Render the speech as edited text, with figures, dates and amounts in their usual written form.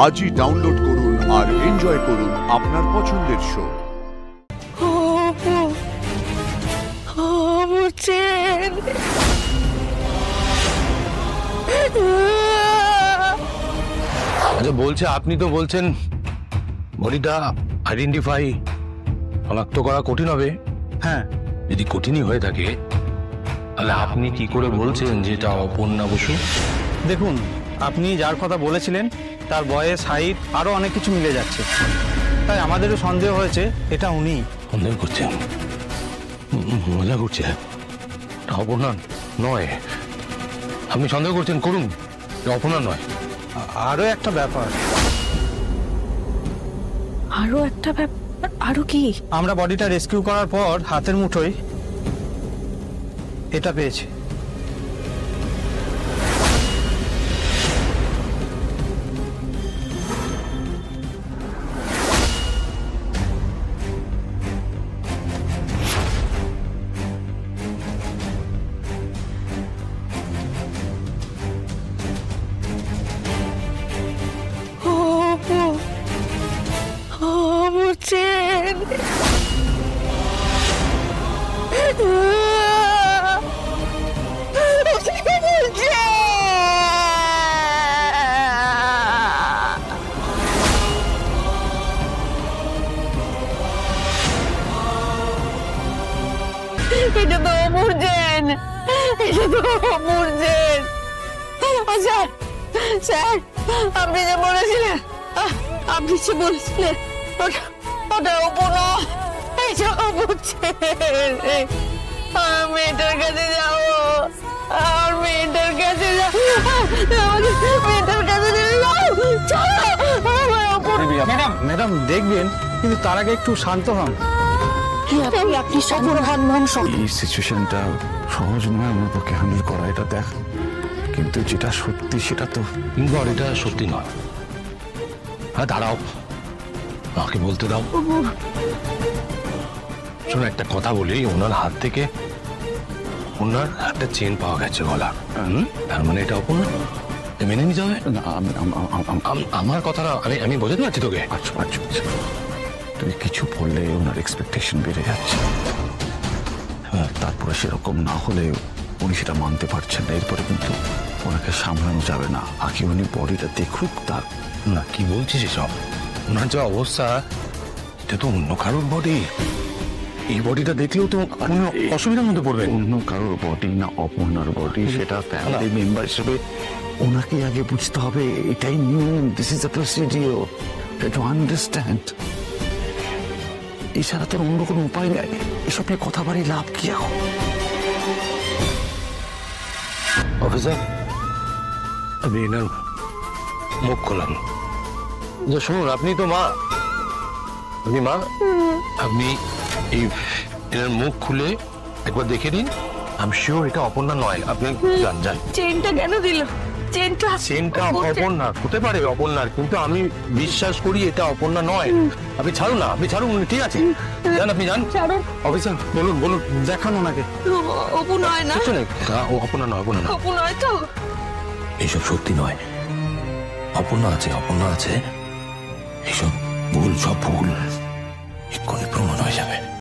আজই ডাউনলোড করুন আর এনজয় করুন আপনার পছন্দের শো। আচ্ছা বলছে, আপনি তো বলছেন বডিটা আইডেন্টিফাই শনাক্ত করা কঠিন হবে। হ্যাঁ, যদি কঠিনই হয়ে থাকে তাহলে আপনি কি করে বলছেন যে এটা অপর্ণা বসু? দেখুন, আপনি যার কথা বলেছিলেন তার বয়স, হাইট আরো অনেক কিছু মিলে যাচ্ছে, তাই আমাদেরও সন্দেহ হয়েছে এটা উনি। সন্দেহ করছেন? মজা করছে? অপর্ণা নয়। আপনি সন্দেহ করছেন, করুন, অপর্ণা নয়। আরো একটা ব্যাপার। আরো কি? আমরা বডিটা রেস্কিউ করার পর হাতের মুঠোয় এটা পেয়েছি। এটা তো অমরজেন, এটা তো অমরজেন। স্যার, স্যার, আপনি যে বলেছিলেন, ওটা অপর্ণা, এটা অমরজেন। মেয়েটার কাছে যাবো, আর মেয়েটার কাছে যাবো, মেয়েটার কাছে ম্যাডাম, ম্যাডাম দেখবেন, কিন্তু তার আগে একটু শান্ত হন। আপনি সফর হন, মন এই সিচুয়েশনটা সহজ নয় আমার পক্ষে হ্যান্ডেল করা, এটা দেখ। কিন্তু যেটা সত্যি সেটা তো কিন্তু এটা সত্যি নয়। হ্যাঁ দাঁড়াও, আমাকে বলতে দাও। শোনো, একটা কথা বলি, ওনার হাত থেকে ওনার একটা চেন পাওয়া গেছে গলার। তার মানে এটা অপর্ণা, মেনে নিতে হবে। না, আমার কথা না, আমি বোঝাতে পারছি তোকে। আচ্ছা, তুই কিছু বললে ওনার এক্সপেকটেশন বেড়ে যাচ্ছে। হ্যাঁ, তারপরে সেরকম না হলে উনি সেটা মানতে পারছেন না। এরপরে কিন্তু ওনাকে সামলানো যাবে না। আগে উনি বডিটা দেখুক। তার না, কি বলছিস এসব? ওনার যা অবস্থা, এটা তো অন্য কারোর বডি। এই বডিটা দেখলেও তো কোনো অসুবিধার মধ্যে পড়বে। অন্য কারোর বডি না অপর্ণার বডি, সেটা ফ্যামিলি মেম্বার হিসেবে ওনাকে আগে বুঝতে হবে। এটাই নিয়ম, this is a procedure, to understand. এছাড়া তোর অন্য কোনো উপায় নেই। এসব নিয়ে কথা বাড়ি লাভ কি এখন? অফিসার, আমি এনার মুখ খোলাম। শুনুন, আপনি তো মা, আপনি মা, আপনি এই এনার মুখ খুলে একবার দেখে নিন। আমি শিওর এটা অপর্ণা নয়। আপনি যান। চেনটা কেন দিল? চেনটা অপর্ণা হতে পারে, অপর্ণার, কিন্তু আমি বিশ্বাস করি এটা অপর্ণা নয়। আপনি ছাড়ুন না, আপনি ছাড়ুন, ঠিক আছে? যান, আপনি যান। অফিসার, বলুন দেখান ওনাকে। অপু নয় না? কিছু নেই, অপর্ণা নয়, অপর্ণা নয়। অপু নয় তো? এইসব সত্যি নয়। অপর্ণা আছে। এইসব ভুল, সব ভুল। এক্ষুনি প্রমাণ হয়ে যাবে।